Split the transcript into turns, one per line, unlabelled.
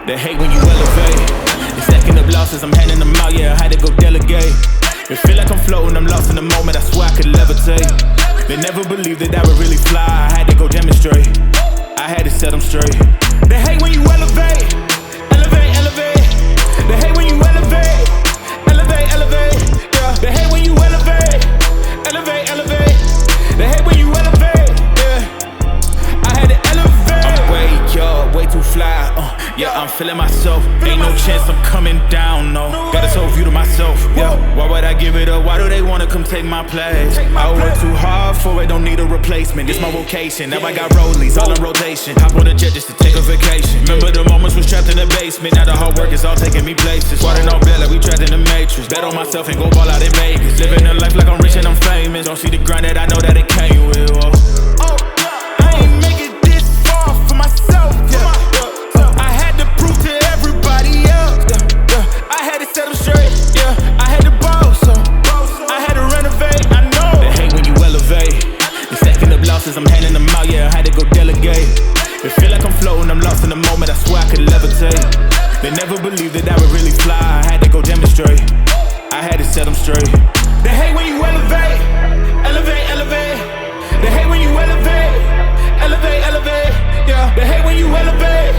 They hate when you elevate. They stacking up losses, I'm handing them out, yeah, I had to go delegate. It feel like I'm floating, I'm lost in the moment, I swear I could levitate. They never believed that I would really fly, I had to go demonstrate. I had to set them straight. They hate when you elevate. Elevate, elevate. They hate when you elevate. Elevate, elevate. Yeah. They hate when you elevate. Elevate, elevate. They hate when you elevate. Yeah. I had to elevate. I'm way up, way too fly. Yeah, I'm feeling myself. Ain't no chance I'm coming down, no. Got this whole view to myself. Yeah. Why would I give it up? Why do they wanna come take my place? I work too hard for it, don't need a replacement. This my vocation. Now I got rollies all in rotation. Hop on a jet just to take a vacation. Remember the moments was trapped in the basement. Now the hard work is all taking me places. Water on bed like we trapped in the matrix. Bet on myself and go ball out in Vegas. Living a life like I'm rich and I'm famous. Don't see the grind that I know that it came with. Oh, I ain't make it this far for myself. Yeah. I had to prove to everybody else. I had to set them straight. Yeah, I had to boss. I had to renovate. I know they hate when you elevate. They stacking up losses, I'm handing them out. Yeah, I had to go delegate. It feel like I'm floating, I'm lost in the moment, I swear I could levitate. They never believed that I would really fly, I had to go demonstrate. I had to set them straight. They hate when you elevate. Elevate, elevate. They hate when you elevate. Elevate, elevate. Yeah, they hate when you elevate.